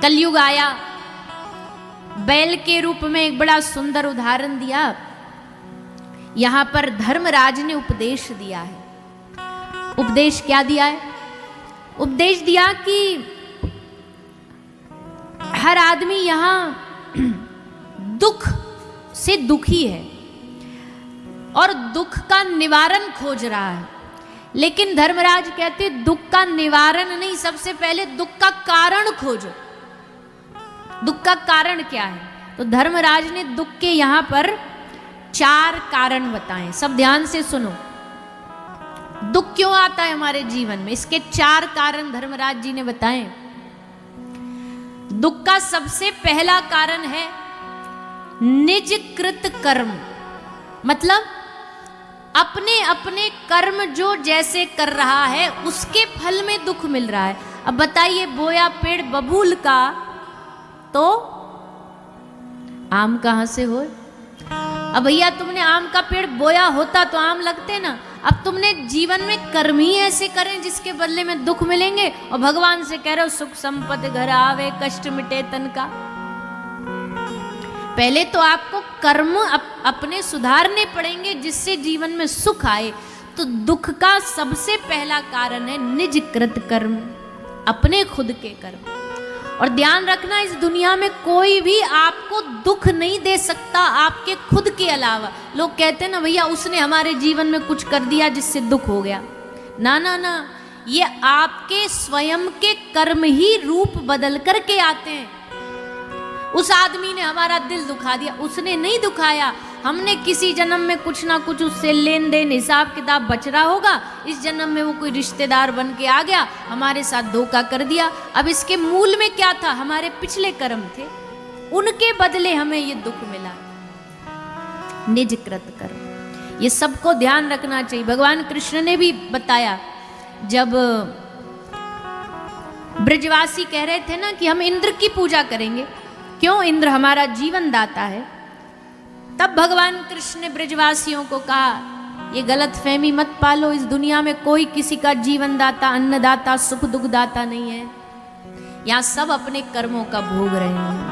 कलयुग आया, बैल के रूप में एक बड़ा सुंदर उदाहरण दिया। यहां पर धर्मराज ने उपदेश दिया है। उपदेश क्या दिया है? उपदेश दिया कि हर आदमी यहां दुख से दुखी है और दुख का निवारण खोज रहा है, लेकिन धर्मराज कहते दुख का निवारण नहीं, सबसे पहले दुख का कारण खोजो। दुख का कारण क्या है? तो धर्मराज ने दुख के यहां पर 4 कारण बताए। सब ध्यान से सुनो। दुख क्यों आता है हमारे जीवन में, इसके 4 कारण धर्मराज जी ने बताए। दुख का सबसे पहला कारण है निजकृत कर्म, मतलब अपने अपने कर्म जो जैसे कर रहा है उसके फल में दुख मिल रहा है। अब बताइए, बोया पेड़ बबूल का तो आम कहां से हो? अब भैया तुमने आम का पेड़ बोया होता तो आम लगते ना। अब तुमने जीवन में कर्म ही ऐसे करें जिसके बदले में दुख मिलेंगे, और भगवान से कह रहे हो सुख संपत्ति घर आवे कष्ट मिटे तन का। पहले तो आपको कर्म अपने सुधारने पड़ेंगे जिससे जीवन में सुख आए। तो दुख का सबसे पहला कारण है निजकृत कर्म, अपने खुद के कर्म। और ध्यान रखना, इस दुनिया में कोई भी आपको दुख नहीं दे सकता आपके खुद के अलावा। लोग कहते हैं ना भैया उसने हमारे जीवन में कुछ कर दिया जिससे दुख हो गया। ना ना ना, ये आपके स्वयं के कर्म ही रूप बदल करके आते हैं। उस आदमी ने हमारा दिल दुखा दिया, उसने नहीं दुखाया, हमने किसी जन्म में कुछ ना कुछ उससे लेन देन हिसाब किताब बच रहा होगा। इस जन्म में वो कोई रिश्तेदार बन के आ गया, हमारे साथ धोखा कर दिया। अब इसके मूल में क्या था? हमारे पिछले कर्म थे, उनके बदले हमें ये दुख मिला। निजकृत कर्म, ये सबको ध्यान रखना चाहिए। भगवान कृष्ण ने भी बताया, जब ब्रजवासी कह रहे थे ना कि हम इंद्र की पूजा करेंगे, क्यों? इंद्र हमारा जीवन दाता है। तब भगवान कृष्ण ने ब्रजवासियों को कहा, ये गलत फहमी मत पालो, इस दुनिया में कोई किसी का जीवन दाता, अन्नदाता, सुख दुख दाता नहीं है। यहां सब अपने कर्मों का भोग रहे हैं।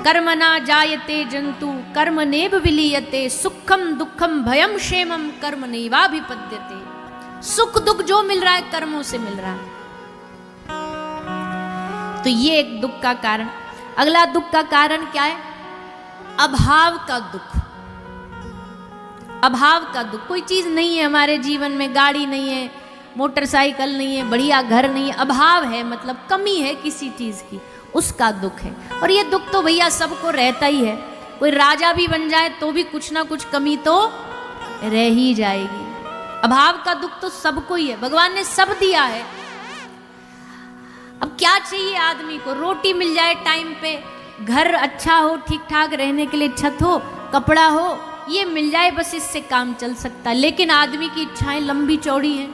कर्मणा जायते जंतु कर्मणेव विलीयते, सुखम दुखम भयम क्षेमम कर्मणैवाभिपद्यते। सुख दुख जो मिल रहा है कर्मों से मिल रहा है। तो ये एक दुख का कारण। अगला दुख का कारण क्या है? अभाव का दुख। अभाव का दुख, कोई चीज नहीं है हमारे जीवन में, गाड़ी नहीं है, मोटरसाइकिल नहीं है, बढ़िया घर नहीं है, अभाव है, मतलब कमी है किसी चीज की, उसका दुख है। और ये दुख तो भैया सबको रहता ही है। कोई राजा भी बन जाए तो भी कुछ ना कुछ कमी तो रह ही जाएगी। अभाव का दुख तो सबको ही है, भगवान ने सब दिया है। अब क्या चाहिए आदमी को? रोटी मिल जाए टाइम पे, घर अच्छा हो, ठीक ठाक रहने के लिए छत हो, कपड़ा हो, ये मिल जाए, बस इससे काम चल सकता है। लेकिन आदमी की इच्छाएं लंबी चौड़ी हैं।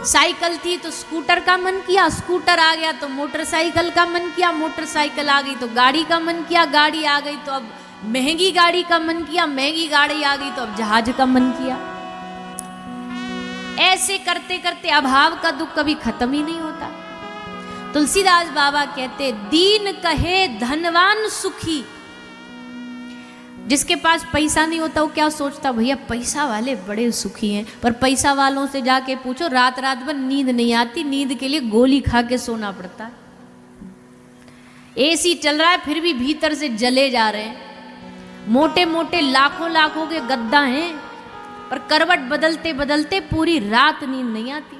साइकिल थी तो स्कूटर का मन किया, स्कूटर आ गया तो मोटरसाइकिल का मन किया, मोटरसाइकिल आ गई तो गाड़ी का मन किया, गाड़ी आ गई तो अब महंगी गाड़ी का मन किया, महंगी गाड़ी आ गई तो अब जहाज का मन किया। ऐसे करते करते अभाव का दुख कभी खत्म ही नहीं होता। तुलसीदास बाबा कहते, दीन कहे धनवान सुखी। जिसके पास पैसा नहीं होता वो क्या सोचता, भैया पैसा वाले बड़े सुखी हैं। पर पैसा वालों से जाके पूछो, रात रात भर नींद नहीं आती, नींद के लिए गोली खा के सोना पड़ता है। एसी चल रहा है फिर भी भीतर से जले जा रहे हैं। मोटे मोटे लाखों लाखों के गद्दा हैं, पर करवट बदलते बदलते पूरी रात नींद नहीं आती।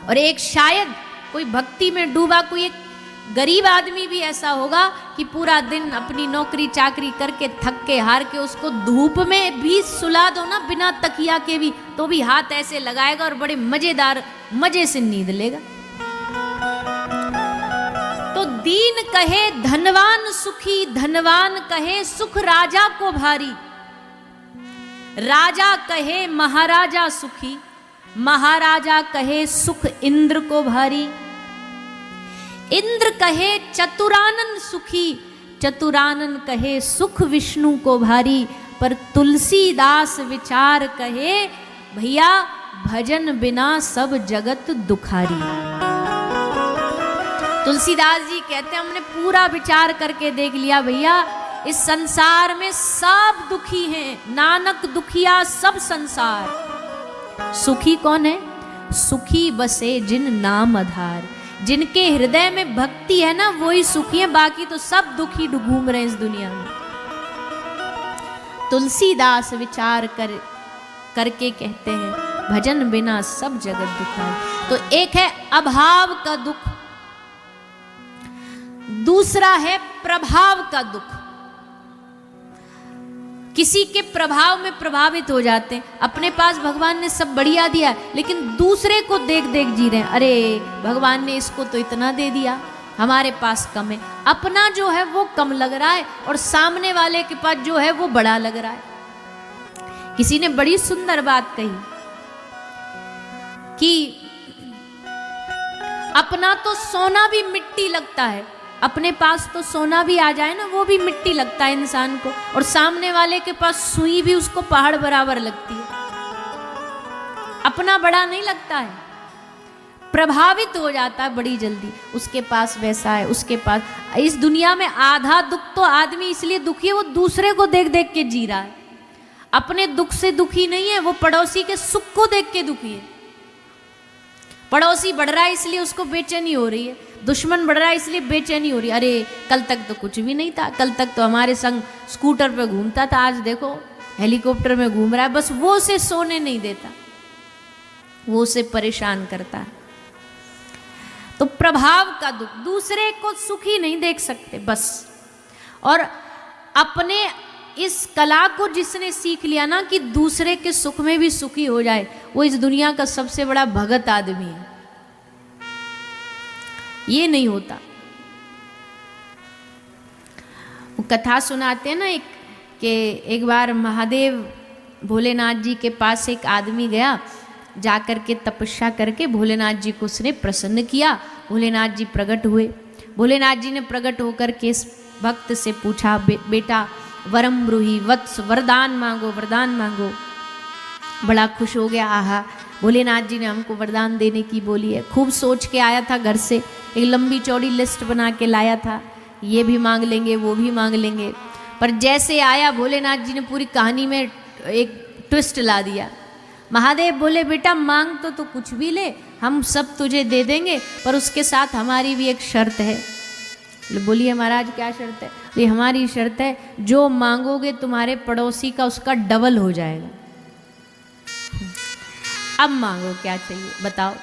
और एक शायद कोई भक्ति में डूबा कोई एक गरीब आदमी भी ऐसा होगा कि पूरा दिन अपनी नौकरी चाकरी करके थक के हार के उसको धूप में भी सुला दो ना बिना तकिया के भी, तो भी हाथ ऐसे लगाएगा और बड़े मजेदार मजे से नींद लेगा। तो दीन कहे धनवान सुखी, धनवान कहे सुख राजा को भारी। राजा कहे महाराजा सुखी, महाराजा कहे सुख इंद्र को भारी। इंद्र कहे चतुरानन सुखी, चतुरानन कहे सुख विष्णु को भारी। पर तुलसीदास विचार कहे, भैया भजन बिना सब जगत दुखारी। तुलसीदास जी कहते हैं हमने पूरा विचार करके देख लिया भैया, इस संसार में सब दुखी हैं, नानक दुखिया सब संसार। सुखी कौन है? सुखी बसे जिन नाम आधार। जिनके हृदय में भक्ति है ना वही सुखी है, बाकी तो सब दुखी घूम रहे हैं इस दुनिया में। तुलसीदास विचार करके कहते हैं भजन बिना सब जगत दुखारी। तो एक है अभाव का दुख, दूसरा है प्रभाव का दुख। किसी के प्रभाव में प्रभावित हो जाते हैं। अपने पास भगवान ने सब बढ़िया दिया लेकिन दूसरे को देख देख जी रहे हैं, अरे भगवान ने इसको तो इतना दे दिया, हमारे पास कम है। अपना जो है वो कम लग रहा है और सामने वाले के पास जो है वो बड़ा लग रहा है। किसी ने बड़ी सुंदर बात कही कि अपना तो सोना भी मिट्टी लगता है, अपने पास तो सोना भी आ जाए ना वो भी मिट्टी लगता है इंसान को, और सामने वाले के पास सुई भी उसको पहाड़ बराबर लगती है। अपना बड़ा नहीं लगता है, प्रभावित हो जाता है बड़ी जल्दी। उसके पास वैसा है, उसके पास। इस दुनिया में आधा दुख तो आदमी इसलिए दुखी है वो दूसरे को देख देख के जी रहा है। अपने दुख से दुखी नहीं है, वो पड़ोसी के सुख को देख के दुखी है। पड़ोसी बढ़ रहा है इसलिए उसको बेचैनी हो रही है, दुश्मन बढ़ रहा है इसलिए बेचैनी हो रही है। अरे कल तक तो कुछ भी नहीं था, कल तक तो हमारे संग स्कूटर पे घूमता था, आज देखो हेलीकॉप्टर में घूम रहा है। बस वो उसे सोने नहीं देता, वो उसे परेशान करता है। तो प्रभाव का दुख, दूसरे को सुखी नहीं देख सकते बस। और अपने इस कला को जिसने सीख लिया ना कि दूसरे के सुख में भी सुखी हो जाए, वो इस दुनिया का सबसे बड़ा भगत आदमी है। ये नहीं होता। वो कथा सुनाते हैं ना कि एक बार महादेव भोलेनाथ जी के पास एक आदमी गया, जाकर के तपस्या करके भोलेनाथ जी को उसने प्रसन्न किया। भोलेनाथ जी प्रकट हुए। भोलेनाथ जी ने प्रकट होकर के इस भक्त से पूछा, बेटा वरम ब्रूहि वत्स, वरदान मांगो, वरदान मांगो। बड़ा खुश हो गया, आहा भोलेनाथ जी ने हमको वरदान देने की बोली है। खूब सोच के आया था, घर से एक लंबी चौड़ी लिस्ट बना के लाया था, ये भी मांग लेंगे वो भी मांग लेंगे। पर जैसे आया भोलेनाथ जी ने पूरी कहानी में एक ट्विस्ट ला दिया। महादेव बोले, बेटा मांग तो कुछ भी ले, हम सब तुझे दे देंगे, पर उसके साथ हमारी भी एक शर्त है। बोलिए महाराज क्या शर्त है? ये हमारी शर्त है, जो मांगोगे तुम्हारे पड़ोसी का उसका डबल हो जाएगा। अब मांगो क्या चाहिए बताओ।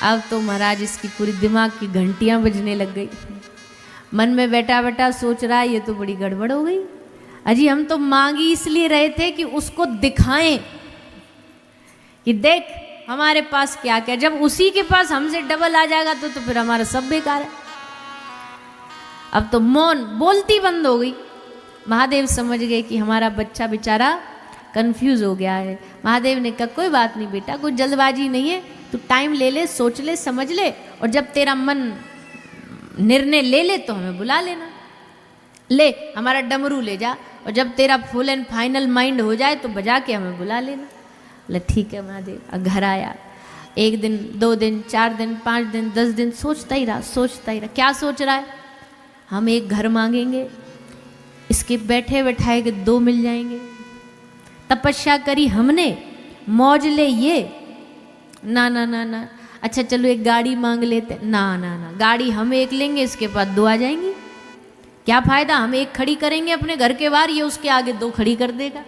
अब तो महाराज इसकी पूरी दिमाग की घंटियां बजने लग गई। मन में बैठा बैठा सोच रहा है ये तो बड़ी गड़बड़ हो गई। अजी हम तो मांगी इसलिए रहे थे कि उसको दिखाएं कि देख हमारे पास क्या क्या। जब उसी के पास हमसे डबल आ जाएगा तो फिर हमारा सब बेकार है। अब तो मौन, बोलती बंद हो गई। महादेव समझ गए कि हमारा बच्चा बेचारा कंफ्यूज हो गया है। महादेव ने कहा कोई बात नहीं बेटा, कोई जल्दबाजी नहीं है, तू टाइम ले ले, सोच ले, समझ ले, और जब तेरा मन निर्णय ले ले तो हमें बुला लेना। ले हमारा डमरू ले जा, और जब तेरा फुल एंड फाइनल माइंड हो जाए तो बजा के हमें बुला लेना। बोले ठीक है महादेव। घर आया, 1 दिन 2 दिन 4 दिन 5 दिन 10 दिन सोचता ही रहा। क्या सोच रहा है? हम एक घर मांगेंगे, इसके बैठे बैठाए के 2 मिल जाएंगे। तपस्या करी हमने, मौज ले ये, ना ना ना ना। अच्छा चलो एक गाड़ी मांग लेते, ना ना ना, गाड़ी हम एक लेंगे, इसके पास 2 आ जाएंगी। क्या फायदा? हम एक खड़ी करेंगे अपने घर के बाहर, ये उसके आगे 2 खड़ी कर देगा।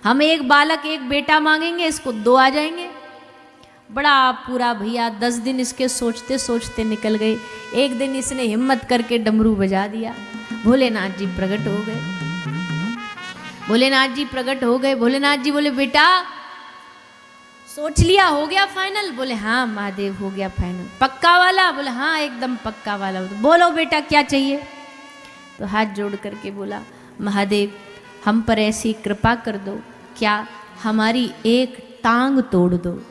हम एक बालक एक बेटा मांगेंगे, इसको 2 आ जाएंगे। बड़ा पूरा भैया 10 दिन इसके सोचते सोचते निकल गए। एक दिन इसने हिम्मत करके डमरू बजा दिया। भोलेनाथ जी प्रकट हो गए। भोलेनाथ जी प्रकट हो गए। भोलेनाथ जी बोले बेटा सोच लिया, हो गया फाइनल? बोले हाँ महादेव हो गया फाइनल। पक्का वाला? बोले हाँ एकदम पक्का वाला। बोलो बेटा क्या चाहिए? तो हाथ जोड़ करके बोला, महादेव हम पर ऐसी कृपा कर दो, क्या हमारी एक टांग तोड़ दो।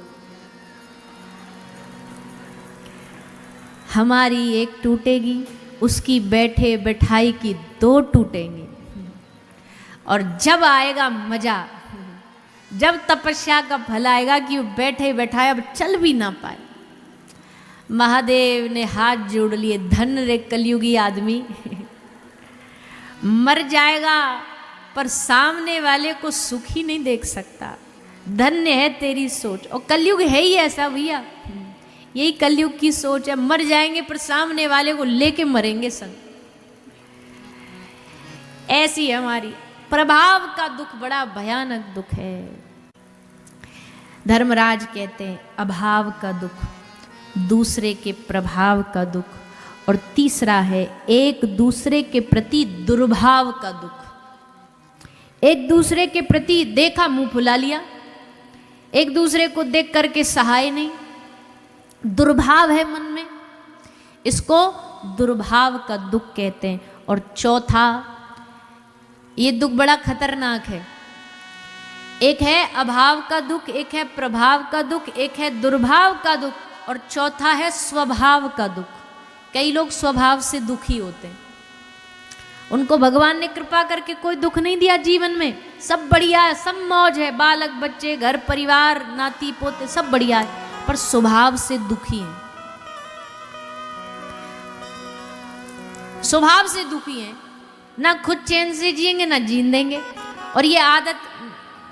हमारी एक टूटेगी, उसकी बैठे बैठाई की 2 टूटेंगे। और जब आएगा मजा, जब तपस्या का फल आएगा कि वो बैठे बैठाए अब चल भी ना पाए। महादेव ने हाथ जोड़ लिए, धन रे कलयुगी आदमी मर जाएगा पर सामने वाले को सुखी नहीं देख सकता। धन्य है तेरी सोच। और कलयुग है ही ऐसा भैया, यही कलयुग की सोच है। मर जाएंगे पर सामने वाले को लेके मरेंगे संग। ऐसी हमारी प्रभाव का दुख बड़ा भयानक दुख है। धर्मराज कहते हैं अभाव का दुख, दूसरे के प्रभाव का दुख, और तीसरा है एक दूसरे के प्रति दुर्भाव का दुख। एक दूसरे के प्रति देखा मुंह फुला लिया, एक दूसरे को देख करके सहाय नहीं, दुर्भाव है मन में, इसको दुर्भाव का दुख कहते हैं। और चौथा, ये दुख बड़ा खतरनाक है। एक है अभाव का दुख, एक है प्रभाव का दुख, एक है दुर्भाव का दुख, और चौथा है स्वभाव का दुख। कई लोग स्वभाव से दुखी होते हैं, उनको भगवान ने कृपा करके कोई दुख नहीं दिया जीवन में, सब बढ़िया है, सब मौज है, बालक बच्चे घर परिवार नाती पोते सब बढ़िया है, पर स्वभाव से दुखी हैं, स्वभाव से दुखी हैं, ना खुद चैन से जिएंगे ना जीन देंगे। और ये आदत,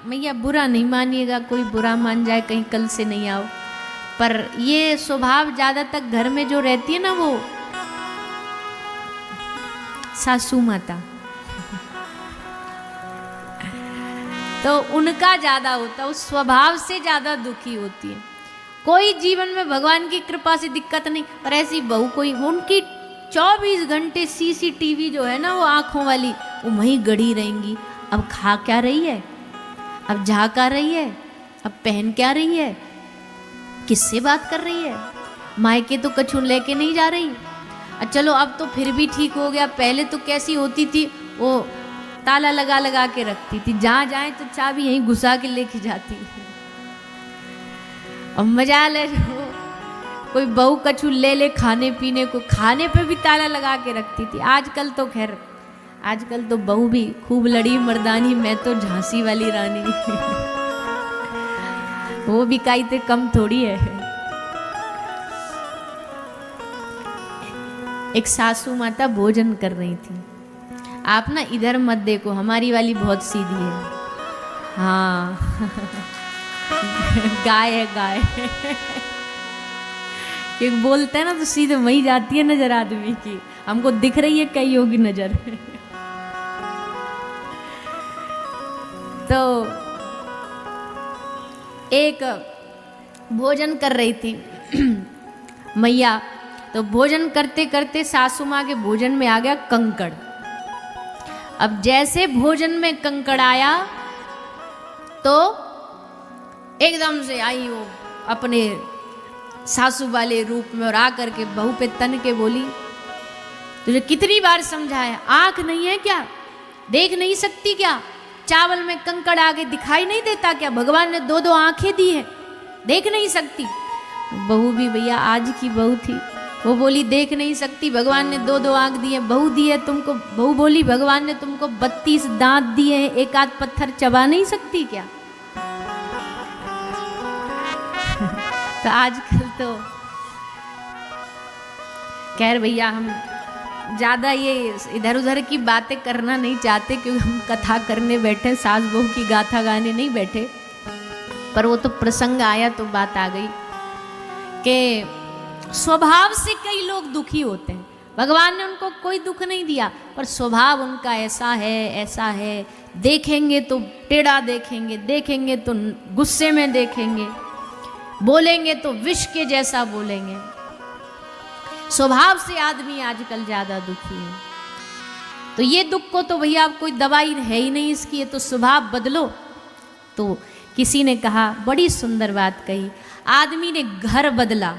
भैया बुरा नहीं मानिएगा, कोई बुरा मान जाए कहीं कल से नहीं आओ, पर ये स्वभाव ज्यादा तक घर में जो रहती है ना वो सासू माता तो उनका ज्यादा होता, उस स्वभाव से ज्यादा दुखी होती है। कोई जीवन में भगवान की कृपा से दिक्कत नहीं, पर ऐसी बहू कोई, उनकी 24 घंटे सीसीटीवी जो है ना वो आंखों वाली, वो वहीं गड़ी रहेंगी। अब खा क्या रही है, अब झाका रही है, अब पहन क्या रही है, किससे बात कर रही है, मायके तो कछु लेके नहीं जा रही। चलो अब तो फिर भी ठीक हो गया, पहले तो कैसी होती थी, वो ताला लगा लगा के रखती थी, जहाँ जाए तो चाबी यहीं घुसा के लेके जाती। अब मजा ले, कोई बहू कछु ले ले खाने पीने को, खाने पे भी ताला लगा के रखती थी। आजकल तो खैर, आजकल तो बहू भी खूब लड़ी मर्दानी, मैं तो झांसी वाली रानी वो भी काई ते कम थोड़ी है। एक सासू माता भोजन कर रही थी, आप ना इधर मत देखो, हमारी वाली बहुत सीधी है। हाँ गाय है गाय एक बोलते हैं ना तो सीधे वही जाती है नजर आदमी की, हमको दिख रही है कई होगी नजर तो एक भोजन कर रही थी मैया, तो भोजन करते करते सासू माँ के भोजन में आ गया कंकड़। अब जैसे भोजन में कंकड़ आया तो एकदम से आई वो अपने सासू वाले रूप में, और आकर के बहू पे तन के बोली, तुझे कितनी बार समझाया, आंख नहीं है क्या, देख नहीं सकती क्या, चावल में कंकड़ आगे दिखाई नहीं देता क्या, भगवान ने दो दो आंखें दी है, देख नहीं सकती। बहू भी भैया आज की बहू थी, वो बोली देख नहीं सकती, भगवान ने दो दो आंख दी है, बहू दी है तुमको, बहू बोली भगवान ने तुमको 32 दांत दिए हैं, एक आध पत्थर चबा नहीं सकती क्या तो आजकल तो खैर भैया हम ज़्यादा ये इधर उधर की बातें करना नहीं चाहते, क्योंकि हम कथा करने बैठे, सास बहू की गाथा गाने नहीं बैठे, पर वो तो प्रसंग आया तो बात आ गई कि स्वभाव से कई लोग दुखी होते हैं। भगवान ने उनको कोई दुख नहीं दिया, पर स्वभाव उनका ऐसा है, देखेंगे तो टेढ़ा देखेंगे, देखेंगे तो गुस्से में देखेंगे, बोलेंगे तो विष के जैसा बोलेंगे। स्वभाव से आदमी आजकल ज्यादा दुखी है। तो ये दुख को तो भैया अब कोई दवाई है ही नहीं इसकी, ये तो स्वभाव बदलो। तो किसी ने कहा, बड़ी सुंदर बात कही, आदमी ने घर बदला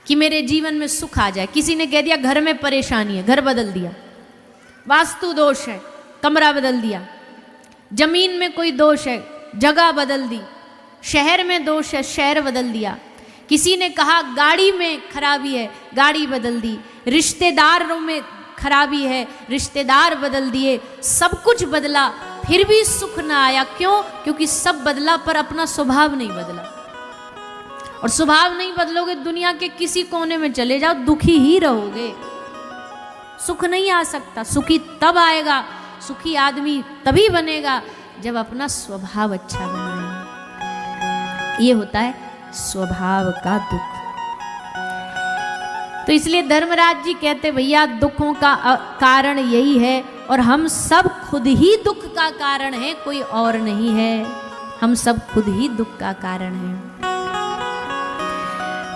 कि मेरे जीवन में सुख आ जाए। किसी ने कह दिया घर में परेशानी है, घर बदल दिया, वास्तु दोष है, कमरा बदल दिया, जमीन में कोई दोष है, जगह बदल दी, शहर में दोष है, शहर बदल दिया। किसी ने कहा गाड़ी में खराबी है, गाड़ी बदल दी, रिश्तेदारों में खराबी है, रिश्तेदार बदल दिए, सब कुछ बदला, फिर भी सुख ना आया। क्यों? क्योंकि सब बदला पर अपना स्वभाव नहीं बदला। और स्वभाव नहीं बदलोगे, दुनिया के किसी कोने में चले जाओ, दुखी ही रहोगे, सुख नहीं आ सकता। सुखी तब आएगा, सुखी आदमी तभी बनेगा जब अपना स्वभाव अच्छा बनाए। ये होता है स्वभाव का दुख। तो इसलिए धर्मराज जी कहते भैया दुखों का कारण यही है, और हम सब खुद ही दुख का कारण है, कोई और नहीं है। हम सब खुद ही दुख का कारण है।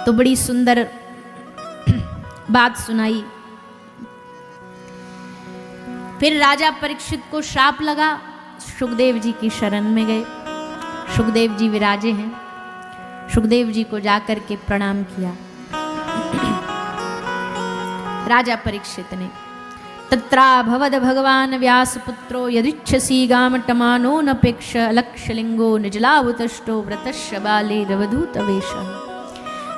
तो बड़ी सुंदर बात सुनाई। फिर राजा परीक्षित को श्राप लगा, सुखदेव जी की शरण में गए। सुखदेव जी विराजे हैं, सुखदेव जी को जाकर के प्रणाम किया। राजा परीक्षित ने तत्रा भवद भगवान व्यासपुत्रो यदिच्छसी गामटमानो नपेक्ष लक्षलिंगो निजलावतष्टो व्रतस्य बाले रवधूत वेश।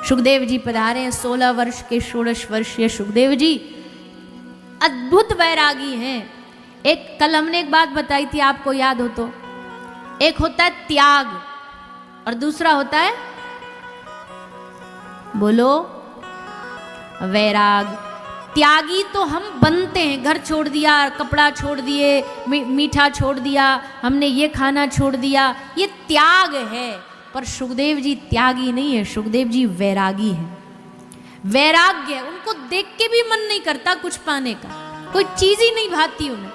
सुखदेव जी पधारे हैं। 16 वर्ष के 16 वर्षीय सुखदेव जी अद्भुत वैरागी हैं। एक कल हमने एक बात बताई थी, आपको याद हो तो, एक होता है त्याग और दूसरा होता है, बोलो, वैराग। त्यागी तो हम बनते हैं, घर छोड़ दिया, कपड़ा छोड़ दिए, मीठा छोड़ दिया, हमने ये खाना छोड़ दिया, ये त्याग है। पर सुखदेव जी त्यागी नहीं है, सुखदेव जी वैरागी है। वैराग्य, उनको देख के भी मन नहीं करता कुछ पाने का, कोई चीज ही नहीं भाती उन्हें।